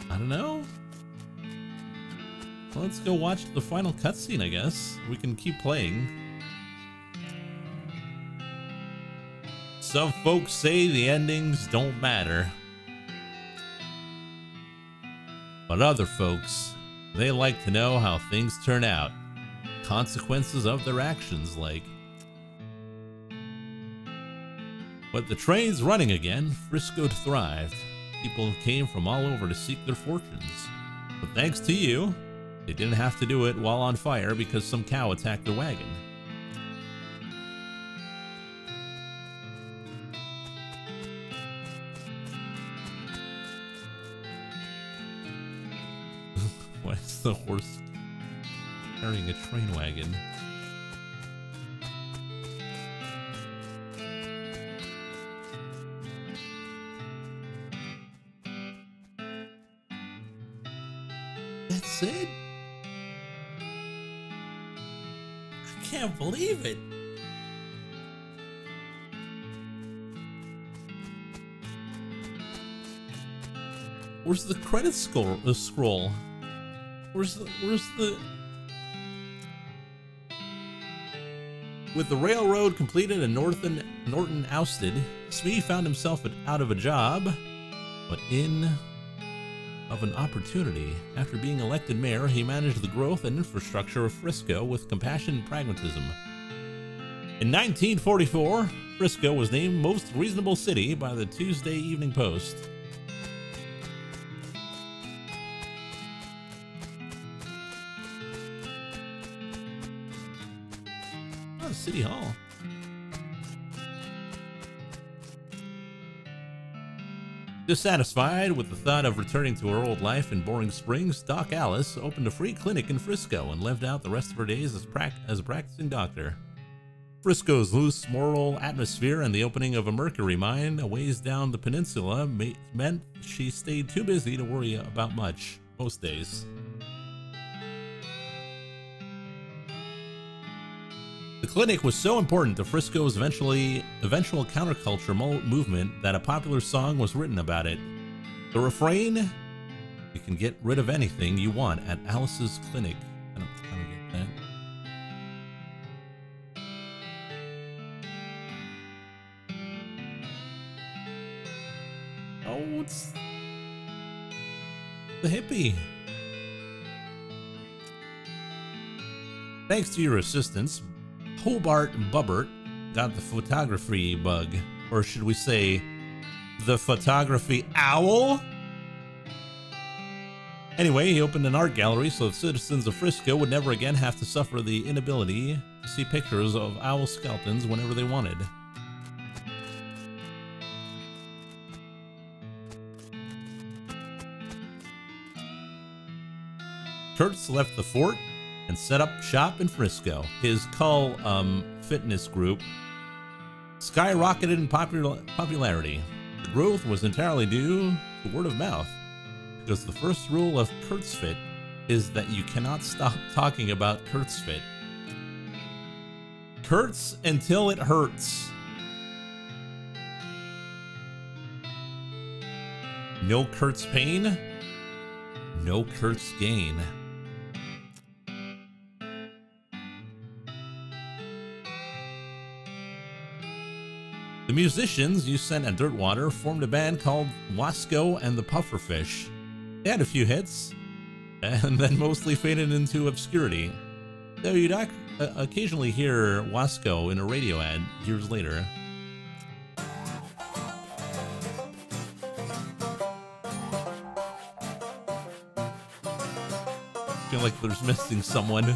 Speaker 1: I don't know. Well, let's go watch the final cutscene, I guess. We can keep playing. Some folks say the endings don't matter. But other folks, they like to know how things turn out. Consequences of their actions, like. But the train's running again. Frisco thrived. People came from all over to seek their fortunes. But thanks to you, they didn't have to do it while on fire because some cow attacked their wagon. Why is the horse carrying a train wagon? That's it? I can't believe it. Where's the credits scroll? Where's the... With the railroad completed and Norton ousted, Smee found himself out of a job, but in of an opportunity. After being elected mayor, he managed the growth and infrastructure of Frisco with compassion and pragmatism. In 1944, Frisco was named Most Reasonable City by the Tuesday Evening Post. Oh, City Hall. Dissatisfied with the thought of returning to her old life in Boring Springs, Doc Alice opened a free clinic in Frisco and lived out the rest of her days as a practicing doctor. Frisco's loose moral atmosphere and the opening of a mercury mine a ways down the peninsula meant she stayed too busy to worry about much, most days. The clinic was so important to Frisco's eventual counterculture movement that a popular song was written about it. The refrain, "You can get rid of anything you want at Alice's clinic." I don't get that. Oh, it's the hippie. Thanks to your assistance, Hobart and Bubbert got the photography bug, or should we say, the photography owl? Anyway, he opened an art gallery so that citizens of Frisco would never again have to suffer the inability to see pictures of owl skeletons whenever they wanted. Kurtz left the fort and set up shop in Frisco. His Cull fitness group skyrocketed in popularity. The growth was entirely due to word of mouth, because the first rule of Kurtzfit is that you cannot stop talking about Kurtzfit. Kurtz until it hurts. No Kurtz pain, no Kurtz gain. The musicians you sent at Dirtwater formed a band called Wasco and the Pufferfish. They had a few hits, and then mostly faded into obscurity. Though you'd occasionally hear Wasco in a radio ad years later. Feel like there's missing someone.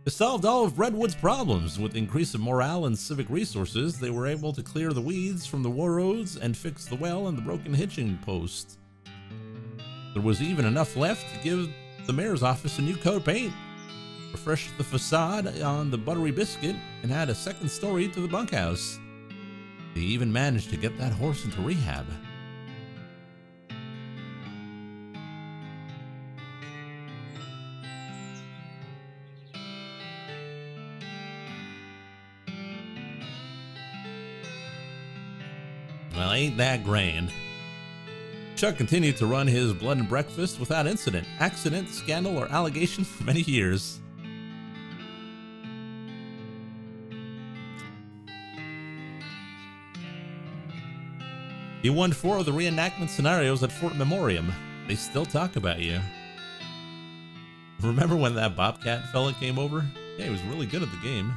Speaker 1: They solved all of Redwood's problems. With the increase of morale and civic resources, they were able to clear the weeds from the war roads and fix the well and the broken hitching post. There was even enough left to give the mayor's office a new coat of paint, refreshed the facade on the Buttery Biscuit, and add a second story to the bunkhouse. They even managed to get that horse into rehab. Well, ain't that grand. Chuck continued to run his blood and breakfast without incident, accident, scandal, or allegation for many years. He won 4 of the reenactment scenarios at Fort Memoriam. They still talk about you. Remember when that Bobcat fella came over? Yeah, he was really good at the game.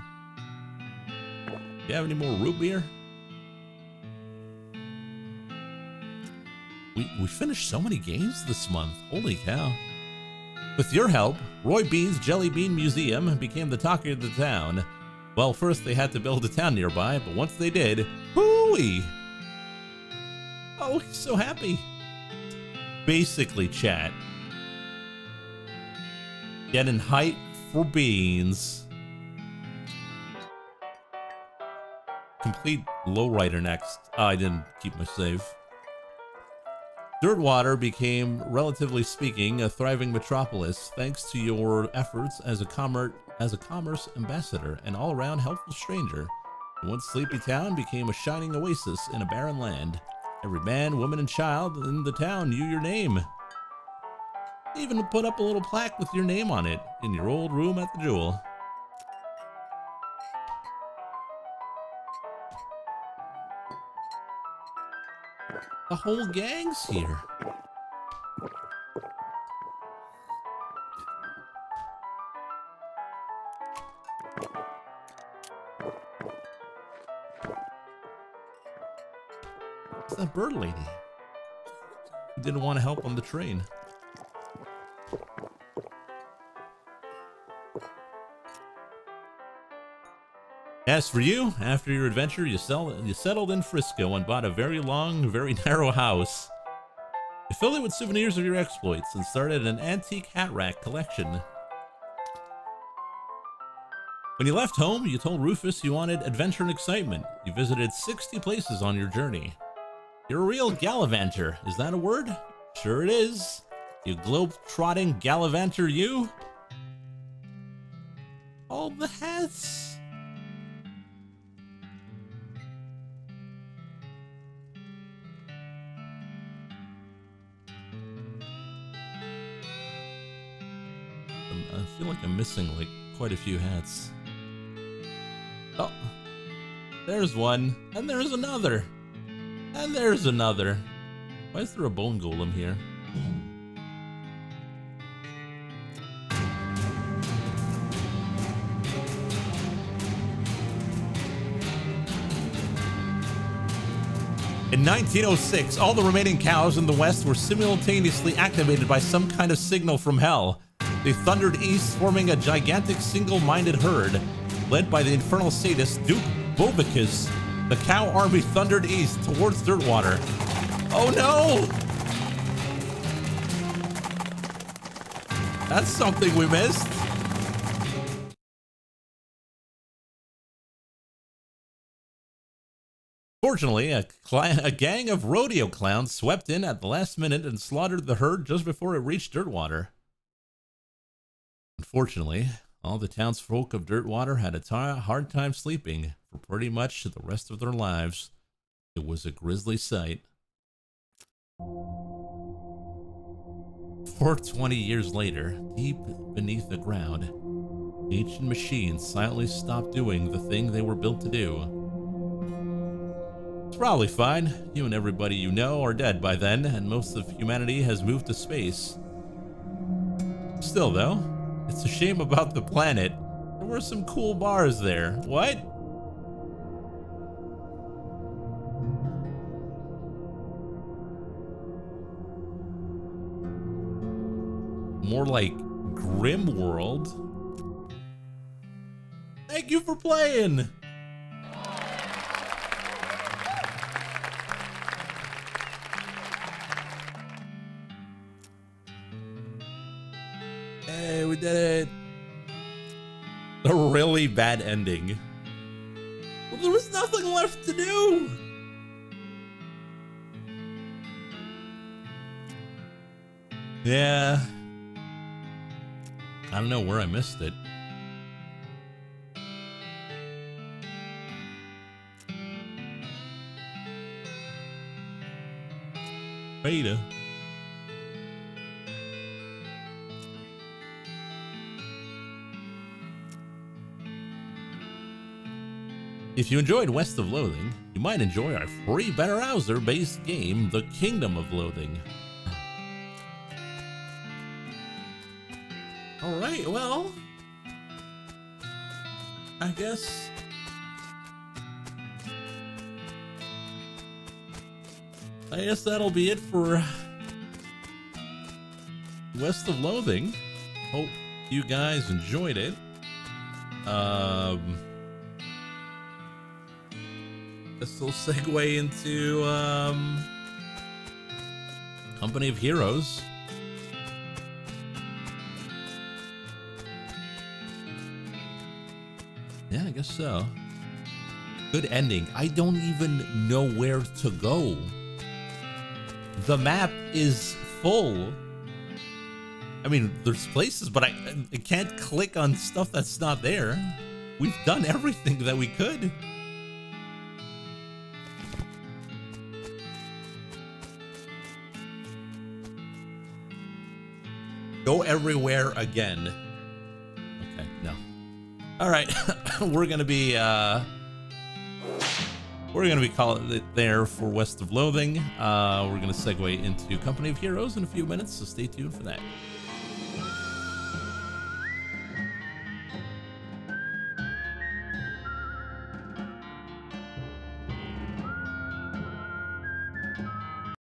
Speaker 1: Do you have any more root beer? We finished so many games this month. Holy cow. With your help, Roy Bean's Jelly Bean Museum became the talk of the town. Well, first they had to build a town nearby, but once they did, hooey! Oh, he's so happy. Basically, chat. Getting hype for beans. Complete lowrider next. Oh, I didn't keep my save. Dirtwater became, relatively speaking, a thriving metropolis thanks to your efforts as a commerce ambassador and all-around helpful stranger. The once sleepy town became a shining oasis in a barren land. Every man, woman, and child in the town knew your name. They even put up a little plaque with your name on it in your old room at the Jewel. The whole gang's here. It's that bird lady who didn't want to help on the train. As for you, after your adventure, you settled in Frisco and bought a very long, very narrow house. You filled it with souvenirs of your exploits and started an antique hat rack collection. When you left home, you told Rufus you wanted adventure and excitement. You visited 60 places on your journey. You're a real gallivanter. Is that a word? Sure it is. You globe-trotting gallivanter, you. All the hats. I feel like I'm missing like quite a few hats. Oh, there's one, and there's another, and there's another. Why is there a bone golem here? In 1906, all the remaining cows in the West were simultaneously activated by some kind of signal from hell. They thundered east, forming a gigantic single-minded herd. Led by the infernal sadist Duke Bovicus, the cow army thundered east towards Dirtwater. Oh no! That's something we missed. Fortunately, a gang of rodeo clowns swept in at the last minute and slaughtered the herd just before it reached Dirtwater. Unfortunately, all the townsfolk of Dirtwater had a hard time sleeping for pretty much the rest of their lives. It was a grisly sight. 420 years later, deep beneath the ground, ancient machines silently stopped doing the thing they were built to do. It's probably fine. You and everybody you know are dead by then, and most of humanity has moved to space. Still though, It's a shame about the planet. There were some cool bars there. What? More like Grim World. Thank you for playing. Hey, we did it. A really bad ending. Well, there was nothing left to do. Yeah. I don't know where I missed it. Beta. If you enjoyed West of Loathing, you might enjoy our free browser-based game, The Kingdom of Loathing. Alright, well, I guess that'll be it for West of Loathing. Hope you guys enjoyed it. This will segue into Company of Heroes. Yeah, I guess so. Good ending. I don't even know where to go. The map is full. I mean, there's places, but I can't click on stuff that's not there. We've done everything that we could. Go everywhere again. Okay, no. All right, we're gonna be calling it there for West of Loathing. We're gonna segue into Company of Heroes in a few minutes, so stay tuned for that.